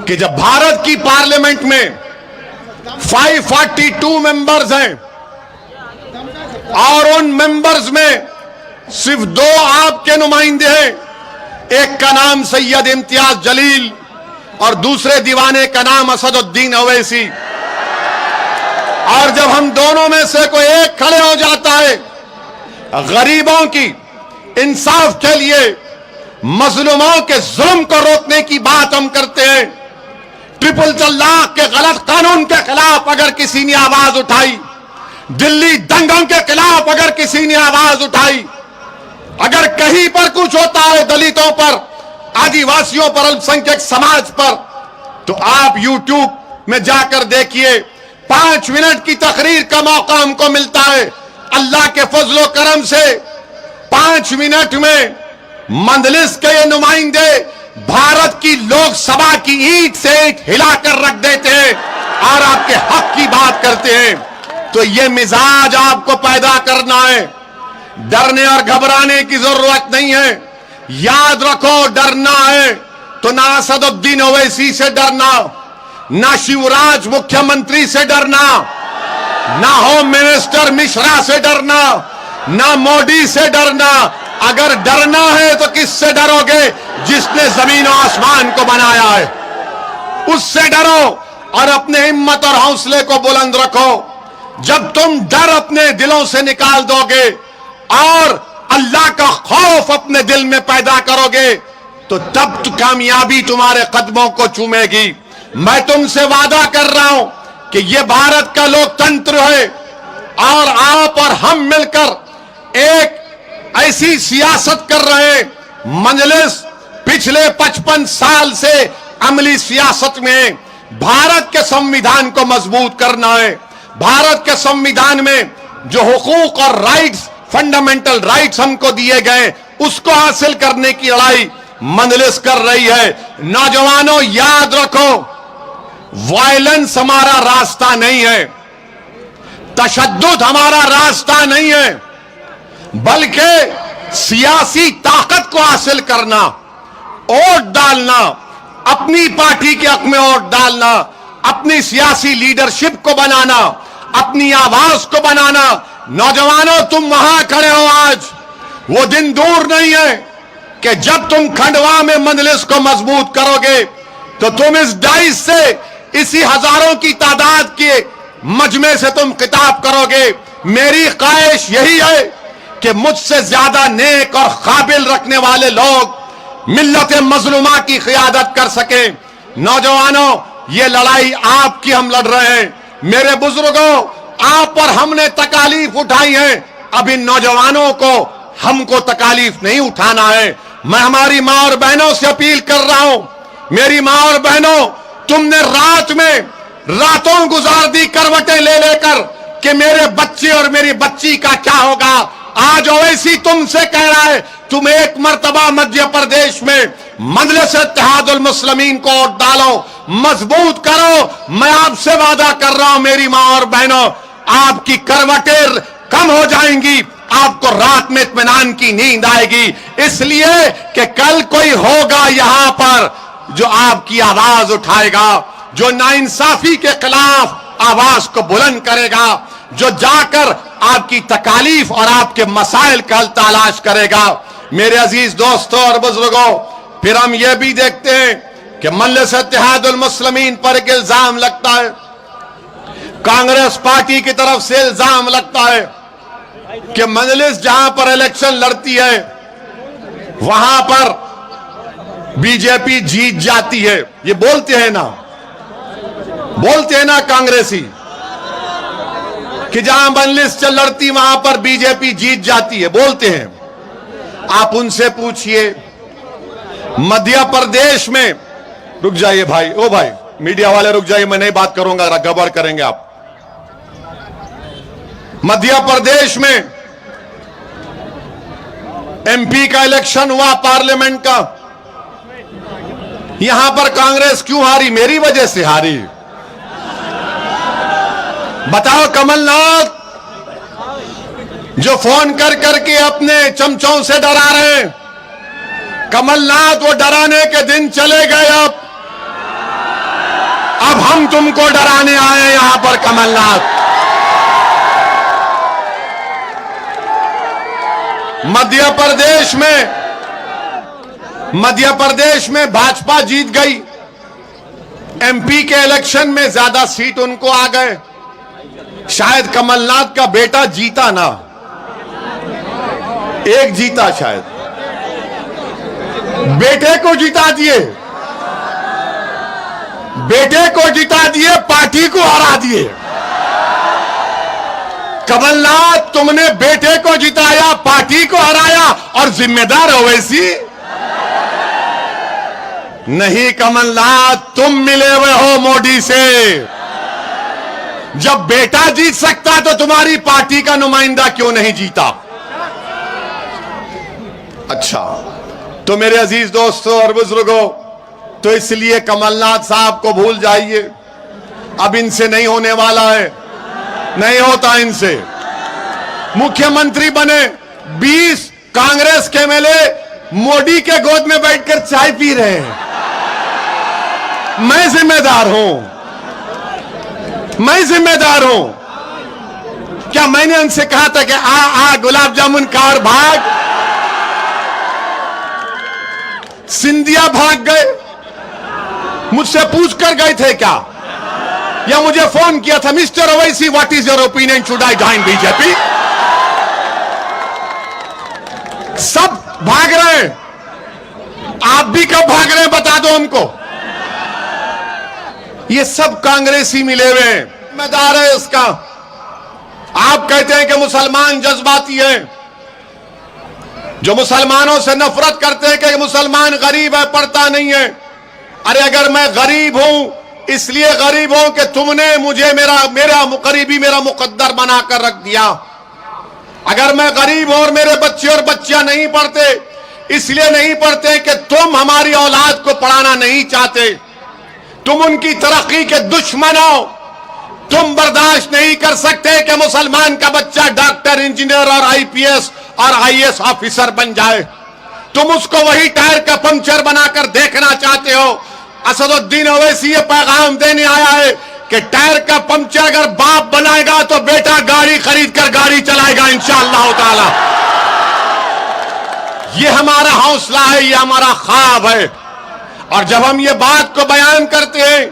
کہ جب بھارت کی پارلیمنٹ میں 542 ممبرز ہیں اور ان ممبرز میں صرف 2 آپ کے نمائندے ہیں، ایک کا نام سید امتیاز جلیل اور دوسرے دیوانے کا نام اسد الدین اویسی، اور جب ہم دونوں میں سے کوئی ایک کھڑے ہو جاتا ہے غریبوں کی انصاف کے لیے، مظلوموں کے ظلم کو روکنے کی بات ہم کرتے ہیں، ٹرپل طلاق کے غلط قانون کے خلاف اگر کسی نے آواز اٹھائی، دلی دنگوں کے خلاف اگر کسی نے آواز اٹھائی، اگر کہیں پر کچھ ہوتا ہے دلتوں پر، آدیواسیوں پر، الپسنکھیک سماج پر، تو آپ یوٹیوب میں جا کر دیکھیے، 5 منٹ کی تقریر کا موقع ہم کو ملتا ہے۔ اللہ کے فضل و کرم سے 5 منٹ میں مجلس کے یہ نمائندے بھارت کی لوک سبھا کی اینٹ سے اینٹ ہلا کر رکھ دیتے ہیں اور آپ کے حق کی بات کرتے ہیں۔ تو یہ مزاج آپ کو پیدا کرنا ہے، ڈرنے اور گھبرانے کی ضرورت نہیں ہے۔ یاد رکھو، ڈرنا ہے تو نہ اسد الدین اویسی سے ڈرنا، نہ شیوراج مکھیہ منتری سے ڈرنا، نہ ہوم منسٹر مشرا سے ڈرنا، نہ مودی سے ڈرنا۔ اگر ڈرنا ہے تو کس سے ڈرو گے؟ جس نے زمین و آسمان کو بنایا ہے، اس سے ڈرو اور اپنے ہمت اور حوصلے کو بلند رکھو۔ جب تم ڈر اپنے دلوں سے نکال دو گے اور اللہ کا خوف اپنے دل میں پیدا کرو گے تو تب تو کامیابی تمہارے قدموں کو چومے گی۔ میں تم سے وعدہ کر رہا ہوں کہ یہ بھارت کا لوکتنتر ہے اور آپ اور ہم مل کر ایک ایسی سیاست کر رہے ہیں۔ مجلس پچھلے 55 سال سے عملی سیاست میں بھارت کے سمویدھان کو مضبوط کرنا ہے۔ بھارت کے سمویدھان میں جو حقوق اور رائٹس، فنڈامنٹل رائٹس ہم کو دیے گئے، اس کو حاصل کرنے کی لڑائی مجلس کر رہی ہے۔ نوجوانوں یاد رکھو، وائلنس ہمارا راستہ نہیں ہے، تشدد ہمارا راستہ نہیں ہے، بلکہ سیاسی طاقت کو حاصل کرنا، ووٹ ڈالنا، اپنی پارٹی کے حق میں ووٹ ڈالنا، اپنی سیاسی لیڈرشپ کو بنانا، اپنی آواز کو بنانا۔ نوجوانوں تم وہاں کھڑے ہو، آج وہ دن دور نہیں ہے کہ جب تم کھنڈوا میں مجلس کو مضبوط کرو گے تو تم اس ڈائس سے اسی ہزاروں کی تعداد کے مجمع سے تم خطاب کرو گے۔ میری خواہش یہی ہے کہ مجھ سے زیادہ نیک اور قابل رکھنے والے لوگ ملت مظلومہ کی قیادت کر سکیں۔ نوجوانوں، یہ لڑائی آپ کی ہم لڑ رہے ہیں۔ میرے بزرگوں، آپ پر ہم نے تکالیف اٹھائی ہیں، اب ان نوجوانوں کو ہم کو تکالیف نہیں اٹھانا ہے۔ میں ہماری ماں اور بہنوں سے اپیل کر رہا ہوں، میری ماں اور بہنوں، تم نے رات میں راتوں گزار دی کروٹیں لے لے کر کہ میرے بچے اور میری بچی کا کیا ہوگا۔ آج اویسی تم سے کہہ رہا ہے، تم ایک مرتبہ مدھیہ پردیش میں مجلس اتحاد المسلمین کو ووٹ ڈالو، مضبوط کرو۔ میں آپ سے وعدہ کر رہا ہوں میری ماں اور بہنوں، آپ کی کروٹیں کم ہو جائیں گی، آپ کو رات میں اطمینان کی نیند آئے گی، اس لیے کہ کل کوئی ہوگا یہاں پر جو آپ کی آواز اٹھائے گا، جو ناانصافی کے خلاف آواز کو بلند کرے گا، جو جا کر آپ کی تکالیف اور آپ کے مسائل کا حل تلاش کرے گا۔ میرے عزیز دوستوں اور بزرگوں، پھر ہم یہ بھی دیکھتے ہیں کہ مجلس اتحاد المسلمین پر ایک الزام لگتا ہے، کانگریس پارٹی کی طرف سے الزام لگتا ہے کہ مجلس جہاں پر الیکشن لڑتی ہے وہاں پر بی جے پی جیت جاتی ہے۔ یہ بولتے ہیں نا کانگریسی کہ جہاں مجلس لڑتی وہاں پر بی جے پی جیت جاتی ہے، بولتے ہیں۔ آپ ان سے پوچھئے مدھیہ پردیش میں، رک جائیے بھائی، او بھائی میڈیا والے رک جائیے، میں نہیں بات کروں گا، گڑبڑ کریں گے آپ۔ مدھیہ پردیش میں ایم پی کا الیکشن ہوا، پارلیمنٹ کا، یہاں پر کانگریس کیوں ہاری؟ میری وجہ سے ہاری۔ بتاؤ، کمل ناتھ جو فون کر کر کے اپنے چمچوں سے ڈرا رہے ہیں، کمل ناتھ وہ ڈرانے کے دن چلے گئے، اب ہم تم کو ڈرانے آئے ہیں یہاں پر کمل ناتھ. مدھیہ پردیش میں بھاجپا جیت گئی. ایم پی کے الیکشن میں زیادہ سیٹ ان کو آ گئے. شاید کمل ناتھ کا بیٹا جیتا نا, ایک جیتا شاید. بیٹے کو جیتا دیے, پارٹی کو ہرا دیے. کمل ناتھ تم نے بیٹے کو جتایا, پارٹی کو ہرایا, اور ذمہ دار اویسی نہیں. کمل ناتھ تم ملے ہوئے ہو مودی سے. جب بیٹا جیت سکتا تو تمہاری پارٹی کا نمائندہ کیوں نہیں جیتا؟ اچھا تو میرے عزیز دوستوں اور بزرگوں, تو اس لیے کمل ناتھ صاحب کو بھول جائیے. اب ان سے نہیں ہونے والا ہے, نہیں ہوتا ان سے. مکھیہ منتری بنے, 20 کانگریس کے MLA مودی کے گود میں بیٹھ کر چائے پی رہے ہیں. میں ذمہ دار ہوں. کیا میں نے ان سے کہا تھا کہ آ گلاب جامن کھا اور بھاگ؟ سندھیا بھاگ گئے, مجھ سے پوچھ کر گئے تھے کیا؟ یا مجھے فون کیا تھا, mister Owaisi what is your opinion, should I join B J P? سب بھاگ رہے ہیں, آپ بھی کب بھاگ رہے ہیں بتا دو ہم کو. یہ سب کانگریسی ملے ہوئے ہیں. ذمہ دار ہے اس کا. آپ کہتے ہیں کہ مسلمان جذباتی ہیں, جو مسلمانوں سے نفرت کرتے ہیں کہ مسلمان غریب ہے, پڑھتا نہیں ہے. ارے اگر میں غریب ہوں اس لیے غریب ہوں کہ تم نے مجھے میرا قریبی میرا مقدر بنا کر رکھ دیا. اگر میں غریب ہوں اور میرے بچے اور بچیاں نہیں پڑھتے اس لیے نہیں پڑھتے کہ تم ہماری اولاد کو پڑھانا نہیں چاہتے, تم ان کی ترقی کے دشمن ہو. تم برداشت نہیں کر سکتے کہ مسلمان کا بچہ ڈاکٹر, انجینئر اور IPS اور IAS آفیسر بن جائے. تم اس کو وہی ٹائر کا پنکچر بنا کر دیکھنا چاہتے ہو. اسد الدین اویسی یہ پیغام دینے آیا ہے کہ ٹائر کا پنکچر اگر باپ بنائے گا تو بیٹا گاڑی خرید کر گاڑی چلائے گا انشاءاللہ تعالی. یہ ہمارا حوصلہ ہے, یہ ہمارا خواب ہے. اور جب ہم یہ بات کو بیان کرتے ہیں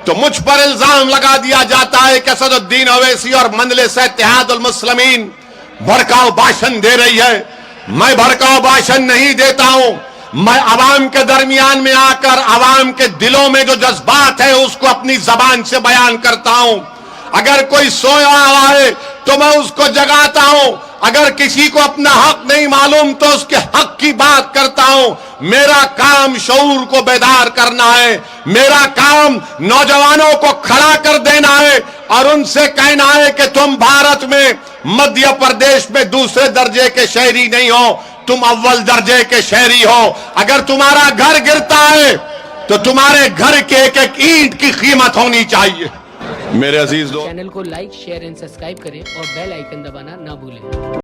تو مجھ پر الزام لگا دیا جاتا ہے کہ اسد الدین اویسی اور مجلس اتحاد المسلمین بھڑکاؤ بھاشن دے رہی ہے. میں بھڑکاؤ بھاشن نہیں دیتا ہوں. میں عوام کے درمیان میں آ کر عوام کے دلوں میں جو جذبات ہے اس کو اپنی زبان سے بیان کرتا ہوں. اگر کوئی سویا ہوا ہے تو میں اس کو جگاتا ہوں. اگر کسی کو اپنا حق نہیں معلوم تو اس کے حق کی بات کرتا ہوں. میرا کام شعور کو بیدار کرنا ہے. میرا کام نوجوانوں کو کھڑا کر دینا ہے اور ان سے کہنا ہے کہ تم بھارت میں مدھیہ پردیش میں دوسرے درجے کے شہری نہیں ہو, تم اول درجے کے شہری ہو. اگر تمہارا گھر گرتا ہے تو تمہارے گھر کے ایک ایک اینٹ کی قیمت ہونی چاہیے. میرے عزیز دوست, چینل کو لائک, شیئر اینڈ سبسکرائب کریں اور بیل آئیکن دبانا نہ بھولیں.